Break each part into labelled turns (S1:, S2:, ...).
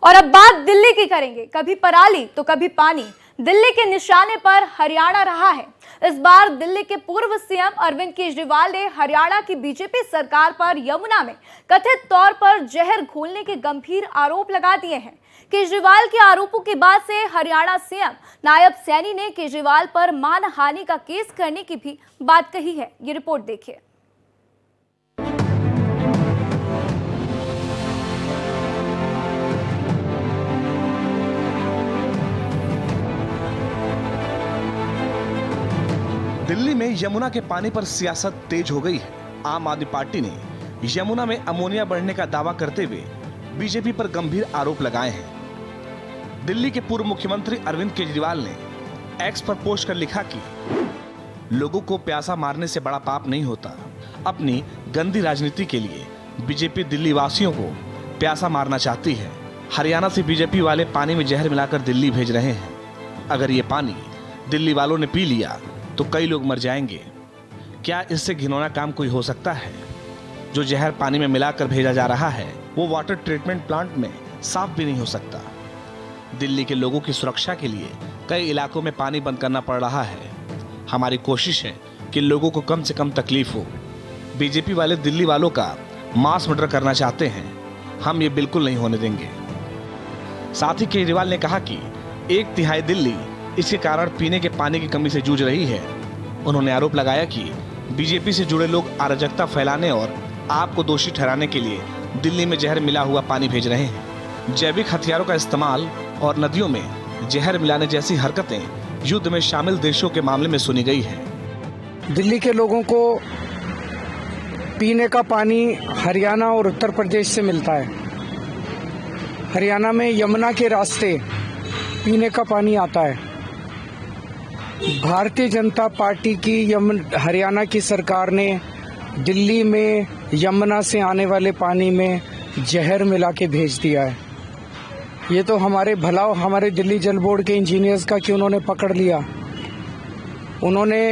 S1: और अब बात दिल्ली की करेंगे। कभी पराली तो कभी पानी, दिल्ली के निशाने पर हरियाणा रहा है। इस बार दिल्ली के पूर्व सीएम अरविंद केजरीवाल ने हरियाणा की बीजेपी सरकार पर यमुना में कथित तौर पर जहर घोलने के गंभीर आरोप लगा दिए हैं। केजरीवाल के आरोपों के बाद से हरियाणा सीएम नायब सैनी ने केजरीवाल पर मानहानि का केस करने की भी बात कही है। ये रिपोर्ट देखिए।
S2: दिल्ली में यमुना के पानी पर सियासत तेज हो गई है। आम आदमी पार्टी ने यमुना में अमोनिया बढ़ने का दावा करते हुए बीजेपी पर गंभीर आरोप लगाए हैं। दिल्ली के पूर्व मुख्यमंत्री अरविंद केजरीवाल ने एक्स पर पोस्ट कर लिखा कि लोगों को प्यासा मारने से बड़ा पाप नहीं होता। अपनी गंदी राजनीति के लिए बीजेपी दिल्ली वासियों को प्यासा मारना चाहती है। हरियाणा से बीजेपी वाले पानी में जहर मिलाकर दिल्ली भेज रहे हैं। अगर ये पानी दिल्ली वालों ने पी लिया तो कई लोग मर जाएंगे। क्या इससे घिनौना काम कोई हो सकता है? जो जहर पानी में मिलाकर भेजा जा रहा है वो वाटर ट्रीटमेंट प्लांट में साफ भी नहीं हो सकता। दिल्ली के लोगों की सुरक्षा के लिए कई इलाकों में पानी बंद करना पड़ रहा है। हमारी कोशिश है कि लोगों को कम से कम तकलीफ हो। बीजेपी वाले दिल्ली वालों का मास मर्डर करना चाहते हैं। हम ये बिल्कुल नहीं होने देंगे। साथ ही केजरीवाल ने कहा कि 1/3 दिल्ली इसके कारण पीने के पानी की कमी से जूझ रही है। उन्होंने आरोप लगाया कि बीजेपी से जुड़े लोग अराजकता फैलाने और आपको दोषी ठहराने के लिए दिल्ली में जहर मिला हुआ पानी भेज रहे हैं। जैविक हथियारों का इस्तेमाल और नदियों में जहर मिलाने जैसी हरकतें युद्ध में शामिल देशों के मामले में सुनी गई है।
S3: दिल्ली के लोगों को पीने का पानी हरियाणा और उत्तर प्रदेश से मिलता है। हरियाणा में यमुना के रास्ते पीने का पानी आता है। भारतीय जनता पार्टी की हरियाणा की सरकार ने दिल्ली में यमुना से आने वाले पानी में जहर मिला के भेज दिया है। ये तो हमारे भलाव हमारे दिल्ली जल बोर्ड के इंजीनियर्स का कि उन्होंने पकड़ लिया। उन्होंने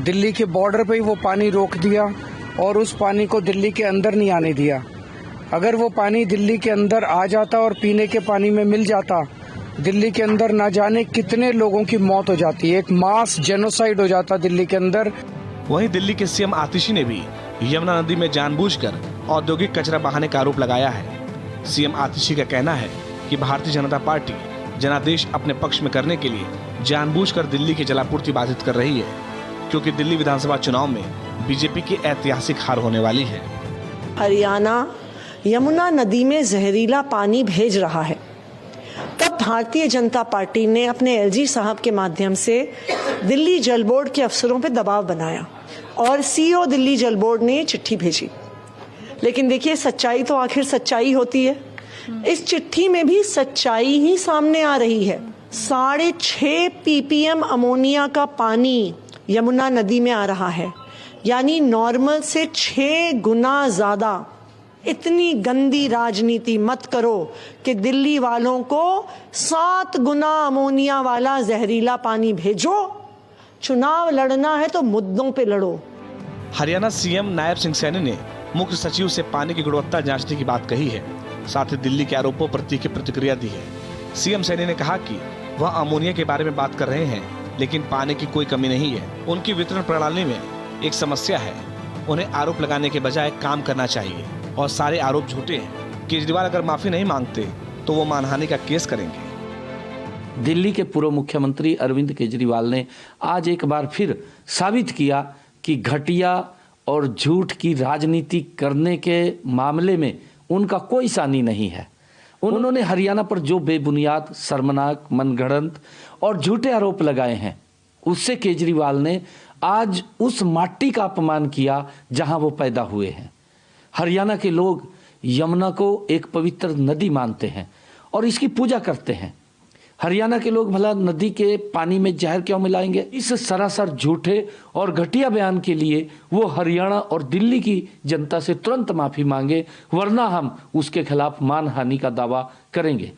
S3: दिल्ली के बॉर्डर पे ही वो पानी रोक दिया और उस पानी को दिल्ली के अंदर नहीं आने दिया। अगर वो पानी दिल्ली के अंदर आ जाता और पीने के पानी में मिल जाता, दिल्ली के अंदर ना जाने कितने लोगों की मौत हो जाती है। एक मास जेनोसाइड हो जाता दिल्ली के अंदर।
S2: वहीं दिल्ली के सीएम आतिशी ने भी यमुना नदी में जानबूझकर औद्योगिक कचरा बहाने का आरोप लगाया है। सीएम आतिशी का कहना है कि भारतीय जनता पार्टी जनादेश अपने पक्ष में करने के लिए जानबूझकर दिल्ली की जलापूर्ति बाधित कर रही है, क्योंकि दिल्ली विधानसभा चुनाव में बीजेपी की ऐतिहासिक हार होने वाली है।
S4: हरियाणा यमुना नदी में जहरीला पानी भेज रहा है, तब भारतीय जनता पार्टी ने अपने एलजी साहब के माध्यम से दिल्ली जल बोर्ड के अफसरों पर दबाव बनाया और सीईओ दिल्ली जल बोर्ड ने चिट्ठी भेजी। लेकिन देखिए, सच्चाई तो आखिर सच्चाई होती है। इस चिट्ठी में भी सच्चाई ही सामने आ रही है। 6.5 ppm अमोनिया का पानी यमुना नदी में आ रहा है, यानी नॉर्मल से 6 गुना ज्यादा। इतनी गंदी राजनीति मत करो कि दिल्ली वालों को 7 गुना अमोनिया वाला जहरीला पानी भेजो। चुनाव लड़ना है तो मुद्दों पे लड़ो।
S2: हरियाणा सीएम नायब सिंह सैनी ने मुख्य सचिव से पानी की गुणवत्ता जांचने की बात कही है। साथ ही दिल्ली के आरोपों पर तीखी प्रतिक्रिया दी है। सीएम सैनी ने कहा कि वह अमोनिया के बारे में बात कर रहे हैं, लेकिन पानी की कोई कमी नहीं है। उनकी वितरण प्रणाली में एक समस्या है। उन्हें आरोप लगाने के बजाय काम करना चाहिए और सारे आरोप झूठे हैं। केजरीवाल अगर माफी नहीं मांगते तो वो मानहानि का केस करेंगे।
S5: दिल्ली के पूर्व मुख्यमंत्री अरविंद केजरीवाल ने आज एक बार फिर साबित किया कि घटिया और झूठ की राजनीति करने के मामले में उनका कोई सानी नहीं है। उन्होंने हरियाणा पर जो बेबुनियाद, शर्मनाक, मनगढ़ंत और झूठे आरोप लगाए हैं, उससे केजरीवाल ने आज उस माटी का अपमान किया जहां वो पैदा हुए हैं। हरियाणा के लोग यमुना को एक पवित्र नदी मानते हैं और इसकी पूजा करते हैं। हरियाणा के लोग भला नदी के पानी में जहर क्यों मिलाएंगे? इस सरासर झूठे और घटिया बयान के लिए वो हरियाणा और दिल्ली की जनता से तुरंत माफी मांगे, वरना हम उसके खिलाफ मानहानि का दावा करेंगे।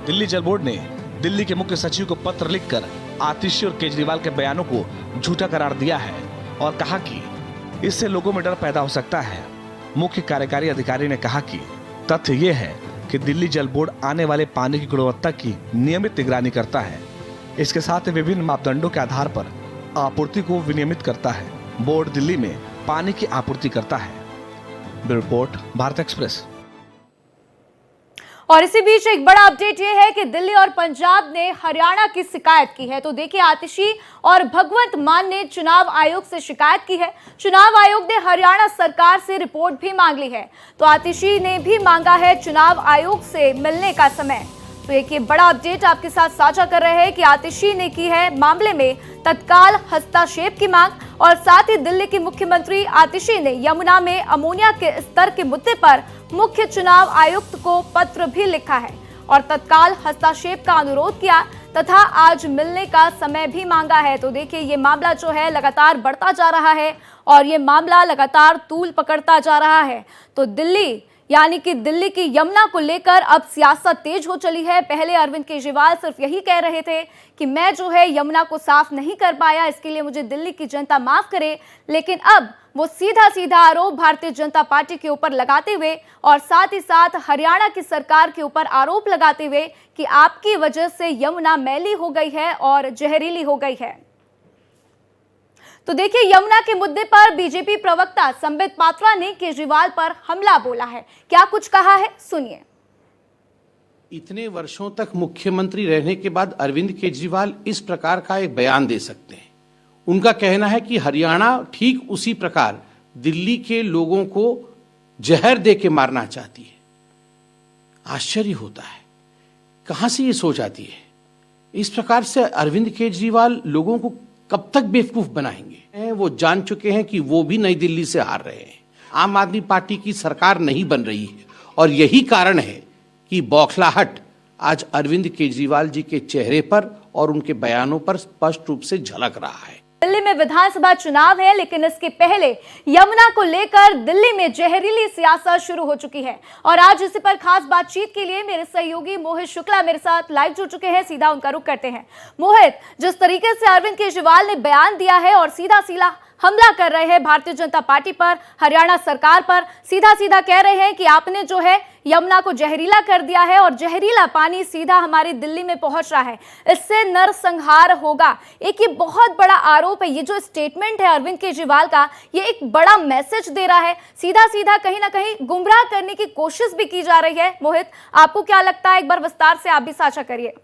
S2: दिल्ली जल बोर्ड ने दिल्ली के मुख्य सचिव को पत्र लिखकर आतिशी और केजरीवाल के बयानों को झूठा करार दिया है और कहा कि इससे लोगों में डर पैदा हो सकता है। मुख्य कार्यकारी अधिकारी ने कहा कि तथ्य ये है कि कि दिल्ली जल बोर्ड आने वाले पानी की गुणवत्ता की नियमित निगरानी करता है। इसके साथ ही विभिन्न मापदंडों के आधार पर आपूर्ति को विनियमित करता है। बोर्ड दिल्ली में पानी की आपूर्ति करता है। Bureau report, Bharat express.
S1: और इसी बीच एक बड़ा अपडेट ये है कि दिल्ली और पंजाब ने हरियाणा की शिकायत की है। तो देखिए, आतिशी और भगवंत मान ने चुनाव आयोग से शिकायत की है। चुनाव आयोग ने हरियाणा सरकार से रिपोर्ट भी मांग ली है। तो आतिशी ने भी मांगा है चुनाव आयोग से मिलने का समय। तो एक ये बड़ा अपडेट आपके साथ साझा कर रहे हैं कि आतिशी ने की है मामले में तत्काल हस्तक्षेप की मांग। और साथ ही दिल्ली की मुख्यमंत्री आतिशी ने यमुना में अमोनिया के स्तर के मुद्दे पर मुख्य चुनाव आयुक्त को पत्र भी लिखा है और तत्काल हस्तक्षेप का अनुरोध किया तथा आज मिलने का समय भी मांगा है। तो देखिए, ये मामला जो है लगातार बढ़ता जा रहा है और ये मामला लगातार तूल पकड़ता जा रहा है। तो दिल्ली यानी कि दिल्ली की यमुना को लेकर अब सियासत तेज हो चली है। पहले अरविंद केजरीवाल सिर्फ यही कह रहे थे कि मैं जो है यमुना को साफ नहीं कर पाया, इसके लिए मुझे दिल्ली की जनता माफ करे, लेकिन अब वो सीधा सीधा आरोप भारतीय जनता पार्टी के ऊपर लगाते हुए और साथ ही साथ हरियाणा की सरकार के ऊपर आरोप लगाते हुए कि आपकी वजह से यमुना मैली हो गई है और जहरीली हो गई है। तो देखिए, यमुना के मुद्दे पर बीजेपी प्रवक्ता संबित पात्रा ने केजरीवाल पर हमला बोला है। क्या कुछ कहा है, सुनिए।
S6: इतने वर्षों तक मुख्यमंत्री रहने के बाद अरविंद केजरीवाल इस प्रकार का एक बयान दे सकते हैं। उनका कहना है कि हरियाणा ठीक उसी प्रकार दिल्ली के लोगों को जहर दे के मारना चाहती है। आश्चर्य होता है, कहां से ये सोच आती है। इस प्रकार से अरविंद केजरीवाल लोगों को कब तक बेवकूफ बनाएंगे। वो जान चुके हैं कि वो भी नई दिल्ली से हार रहे हैं। आम आदमी पार्टी की सरकार नहीं बन रही है और यही कारण है कि बौखलाहट आज अरविंद केजरीवाल जी के चेहरे पर और उनके बयानों पर स्पष्ट रूप से झलक रहा है।
S1: दिल्ली में विधानसभा चुनाव है, लेकिन इसके पहले यमुना को लेकर दिल्ली में जहरीली सियासत शुरू हो चुकी है। और आज इसी पर खास बातचीत के लिए मेरे सहयोगी मोहित शुक्ला मेरे साथ लाइव जुड़ चुके हैं। सीधा उनका रुख करते हैं। मोहित, जिस तरीके से अरविंद केजरीवाल ने बयान दिया है और सीधा सीधा हमला कर रहे हैं भारतीय जनता पार्टी पर, हरियाणा सरकार पर, सीधा सीधा कह रहे हैं कि आपने जो है यमुना को जहरीला कर दिया है और जहरीला पानी सीधा हमारी दिल्ली में पहुंच रहा है, इससे नरसंहार होगा। एक ये बहुत बड़ा आरोप है। ये जो स्टेटमेंट है अरविंद केजरीवाल का, ये एक बड़ा मैसेज दे रहा है। सीधा सीधा कहीं ना कहीं गुमराह करने की कोशिश भी की जा रही है। मोहित, आपको क्या लगता है, एक बार विस्तार से आप भी साझा करिए।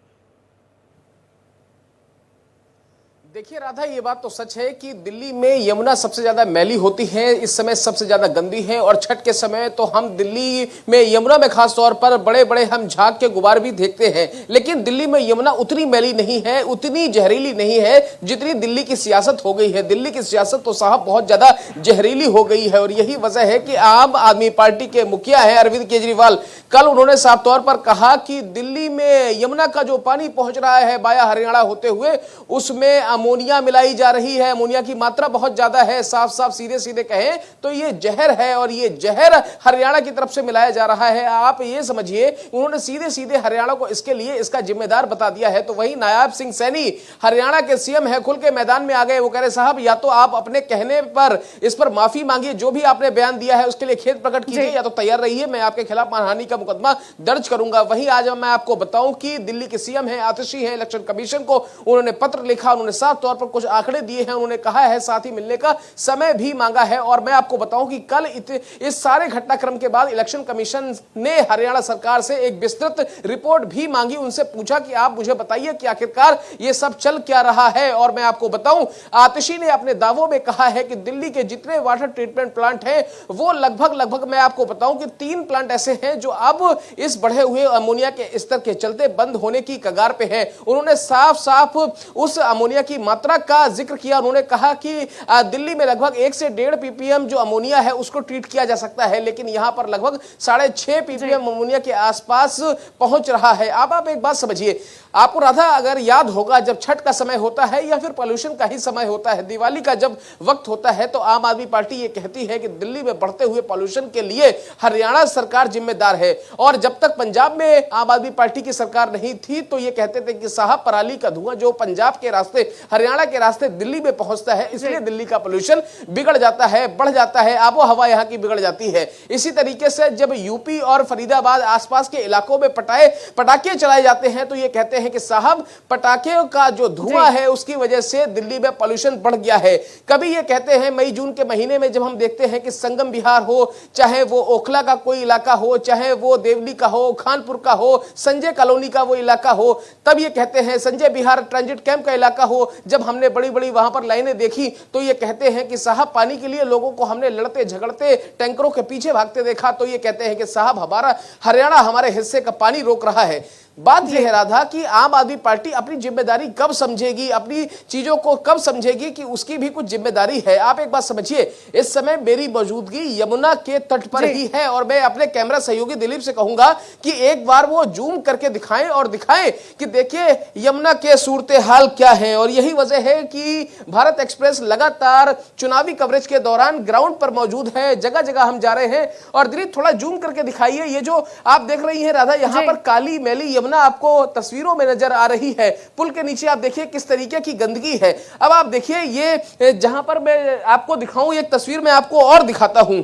S7: देखिए राधा, ये बात तो सच है कि दिल्ली में यमुना सबसे ज्यादा मैली होती है, इस समय सबसे ज्यादा गंदी है। और छठ के समय तो हम दिल्ली में यमुना में खास तौर पर बड़े बड़े हम झाग के गुबार भी देखते हैं, लेकिन दिल्ली में यमुना उतनी मैली नहीं है, उतनी जहरीली नहीं है जितनी दिल्ली की सियासत हो गई है। दिल्ली की सियासत तो साहब बहुत ज्यादा जहरीली हो गई है और यही वजह है कि आम आदमी पार्टी के मुखिया है अरविंद केजरीवाल, कल उन्होंने साफ तौर पर कहा कि दिल्ली में यमुना का जो पानी पहुंच रहा है बाया हरियाणा होते हुए, उसमें अमोनिया मिलाई जा रही है, अमोनिया की मात्रा बहुत ज्यादा है। साफ साफ सीधे सीधे कहें तो ये जहर है और ये जहर हरियाणा की तरफ से मिलाया जा रहा है। आप ये समझिए, उन्होंने सीधे सीधे हरियाणा को इसके लिए इसका जिम्मेदार बता दिया है। तो वही नायाब सिंह सैनी हरियाणा के सीएम है, खुल के मैदान में आ गए। वो कह रहे साहब, या तो आप अपने कहने पर इस पर माफी मांगिए, जो भी आपने बयान दिया है उसके लिए खेद प्रकट कीजिए, या तो तैयार रहिए, मैं आपके खिलाफ मानहानि का मुकदमा दर्ज करूंगा। वहीं आज मैं आपको बताऊं कि दिल्ली के सीएम है, आतिशी है, इलेक्शन कमीशन को उन्होंने पत्र लिखा, उन्होंने साफ तौर पर कुछ आंकड़े दिए हैं, उन्होंने कहा है, साथ ही मिलने का समय भी मांगा है। और मैं आपको बताऊं कि कल इस सारे घटनाक्रम के बाद इलेक्शन कमीशन ने हरियाणा सरकार से एक विस्तृत रिपोर्ट भी मांगी। उनसे पूछा कि आप मुझे बताइए कि आखिरकार ये सब चल क्या रहा है। और मैं आपको बताऊं, आतिशी ने अपने दावों में कहा है कि दिल्ली के जितने वाटर ट्रीटमेंट प्लांट हैं वो लगभग मैं आपको बताऊं कि 3 प्लांट ऐसे हैं जो अब इस बढ़े हुए अमोनिया के स्तर के चलते बंद होने की कगार पे है। उन्होंने साफ साफ उस अमोनिया की मात्रा का जिक्र किया। उन्होंने कहा कि दिल्ली में लगभग 1 से 1.5 ppm जो अमोनिया है उसको ट्रीट किया जा सकता है, लेकिन यहां पर लगभग 6.5 ppm अमोनिया के आसपास पहुंच रहा है। अब आप एक बात समझिए, आपको राधा अगर याद होगा, जब छठ का समय होता है या फिर पॉल्यूशन का ही समय होता है, दिवाली का जब वक्त होता है, तो आम आदमी पार्टी ये कहती है कि दिल्ली में बढ़ते हुए पॉल्यूशन के लिए हरियाणा सरकार जिम्मेदार है। और जब तक पंजाब में आम आदमी पार्टी की सरकार नहीं थी तो ये कहते थे कि साहब, पराली का धुआं जो पंजाब के रास्ते हरियाणा के रास्ते दिल्ली में पहुंचता है, इसलिए दिल्ली का पोल्यूशन बिगड़ जाता है, बढ़ जाता है, आबो हवा यहाँ की बिगड़ जाती है। इसी तरीके से जब यूपी और फरीदाबाद आसपास के इलाकों में पटाखे चलाए जाते हैं तो ये कहते हैं कि साहब पटाखे का जो धुआं है उसकी वजह से दिल्ली में पोल्यूशन बढ़ गया है। कभी ये कहते हैं मई जून के महीने में जब हम देखते हैं कि संगम विहार हो, चाहे वो ओखला का कोई इलाका हो, चाहे वो देवली का हो, खानपुर का हो, संजय कॉलोनी का वो इलाका हो, तब ये कहते हैं संजय विहार ट्रांजिट कैंप का इलाका हो, जब हमने बड़ी बड़ी वहां पर लाइनें देखी तो ये कहते हैं कि साहब पानी के लिए लोगों को हमने लड़ते झगड़ते टैंकरों के पीछे भागते देखा तो ये कहते हैं कि साहब हमारा हरियाणा हमारे हिस्से का पानी रोक रहा है। बात यह है राधा कि आम आदमी पार्टी अपनी जिम्मेदारी कब समझेगी, अपनी चीजों को कब समझेगी कि उसकी भी कुछ जिम्मेदारी है। आप एक बात समझिए, इस समय मेरी मौजूदगी यमुना के तट पर ही है और मैं अपने कैमरा सहयोगी दिलीप से कहूंगा कि एक बार वो जूम करके दिखाएं और दिखाएं कि देखिए यमुना के सूरत हाल क्या है। और यही वजह है कि भारत एक्सप्रेस लगातार चुनावी कवरेज के दौरान ग्राउंड पर मौजूद है, जगह जगह हम जा रहे हैं। और दिलीप थोड़ा जूम करके दिखाइए, ये जो आप देख रही है राधा, यहाँ पर काली मैली यमुना आपको तस्वीरों में नजर आ रही है। पुल के नीचे आप देखिए किस तरीके की गंदगी है। अब आप देखिए ये जहां पर मैं आपको दिखाऊं, एक तस्वीर में आपको और दिखाता हूं।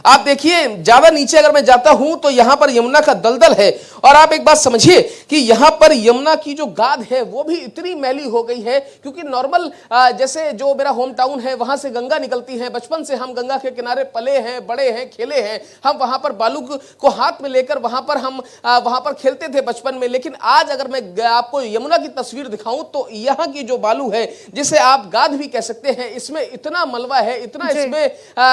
S7: आप देखिए ज्यादा नीचे अगर मैं जाता हूं तो यहां पर यमुना का दलदल है। और आप एक बात समझिए कि यहां पर यमुना की जो गाद है वो भी इतनी मैली हो गई है, क्योंकि नॉर्मल जैसे जो मेरा होम टाउन है वहां से गंगा निकलती है, बचपन से हम गंगा के किनारे पले हैं, बड़े हैं, खेले हैं, हम वहां पर बालू को हाथ में लेकर वहां पर हम वहां पर खेलते थे बचपन में। लेकिन आज अगर मैं आपको यमुना की तस्वीर दिखाऊं तो यहाँ की जो बालू है, जिसे आप गाद भी कह सकते हैं, इसमें इतना मलबा है, इतना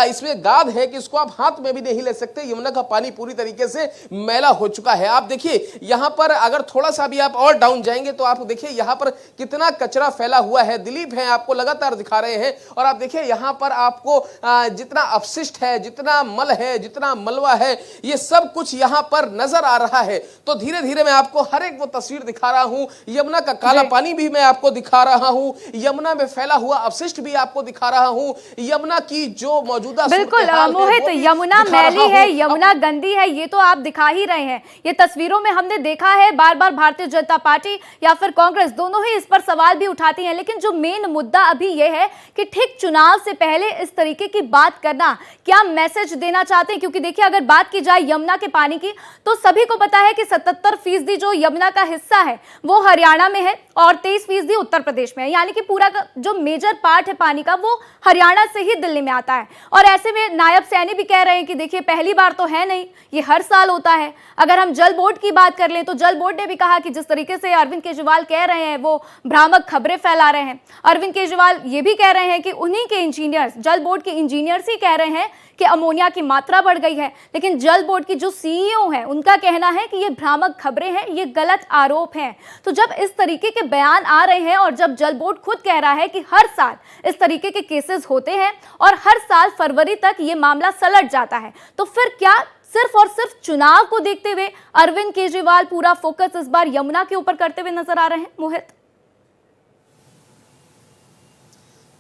S7: इसमें गाद है कि इसको आप हाथ में भी नहीं ले सकते। यमुना का पानी पूरी तरीके से मैला हो चुका है। आप देखिए यहां पर अगर थोड़ा सा भी आप और डाउन जाएंगे तो आप देखिए यहां पर कितना कचरा फैला हुआ है। दिलीप है आपको लगातार दिखा रहे हैं। और आप देखिए यहां पर आपको जितना अपशिष्ट है, जितना मल है, जितना मलबा है, ये सब कुछ यहां पर नजर आ रहा है। तो धीरे धीरे मैं आपको हर एक वो तस्वीर दिखा रहा हूं। यमुना का काला पानी भी मैं आपको दिखा रहा हूं, यमुना में फैला हुआ अपशिष्ट भी आपको दिखा रहा हूं, यमुना की जो मौजूदा
S1: बिल्कुल मोहित, यमुना मैली है, यमुना गंदी है, ये तो आप दिखा ही रहे हैं। ये तस्वीरों में हमने देखा है, बार बार भारतीय जनता पार्टी या फिर कांग्रेस दोनों ही इस पर सवाल भी उठाती हैं। लेकिन जो मेन मुद्दा अभी ये है कि ठीक चुनाव से पहले इस तरीके की बात करना, क्या मैसेज देना चाहते हैं? क्योंकि देखिए अगर बात की जाए यमुना के पानी की तो सभी को पता है कि 77% जो यमुना का हिस्सा है वो हरियाणा में है और 23% उत्तर प्रदेश में है। यानी कि पूरा जो मेजर पार्ट है पानी का वो हरियाणा से ही दिल्ली में आता है। और ऐसे में नायब सैनी भी कह रहे हैं कि देखिए पहली बार तो है नहीं, ये हर साल होता है। अगर हम जल बोर्ड की बात कर लें तो जल बोर्ड ने भी कहा कि जिस तरीके से अरविंद केजरीवाल कह रहे हैं वो भ्रामक खबरें फैला रहे हैं। अरविंद केजरीवाल ये भी कह रहे हैं कि उन्हीं के इंजीनियर्स, जल बोर्ड के इंजीनियर्स ही कह रहे हैं कि अमोनिया की मात्रा बढ़ गई है। लेकिन जल बोर्ड की जो सीईओ है उनका कहना है कि ये भ्रामक खबरें हैं, ये गलत आरोप हैं। तो जब इस तरीके के बयान आ रहे हैं और जब जल बोर्ड खुद कह रहा है कि हर साल इस तरीके के केसेस होते हैं और हर साल फरवरी तक ये मामला सलट जाता है, तो फिर क्या सिर्फ और सिर्फ चुनाव को देखते हुए अरविंद केजरीवाल पूरा फोकस इस बार यमुना के ऊपर करते हुए नजर आ रहे हैं? मोहित,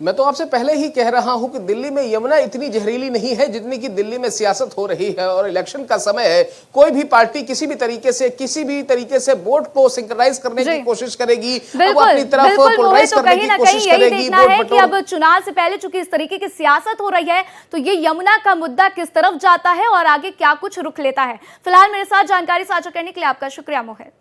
S7: मैं तो आपसे पहले ही कह रहा हूं कि दिल्ली में यमुना इतनी जहरीली नहीं है जितनी कि दिल्ली में सियासत हो रही है। और इलेक्शन का समय है, कोई भी पार्टी किसी भी तरीके से वोट को सिंक्रोनाइज करने की कोशिश करेगी, अपनी तरफ पोलराइज करने की कोशिश करेगी।
S1: देखना है कि अब चुनाव से पहले चूंकि इस तरीके की सियासत हो रही है तो ये यमुना का मुद्दा किस तरफ जाता है और आगे क्या कुछ रुख लेता है। फिलहाल मेरे साथ जानकारी साझा करने के लिए आपका शुक्रिया मोहित।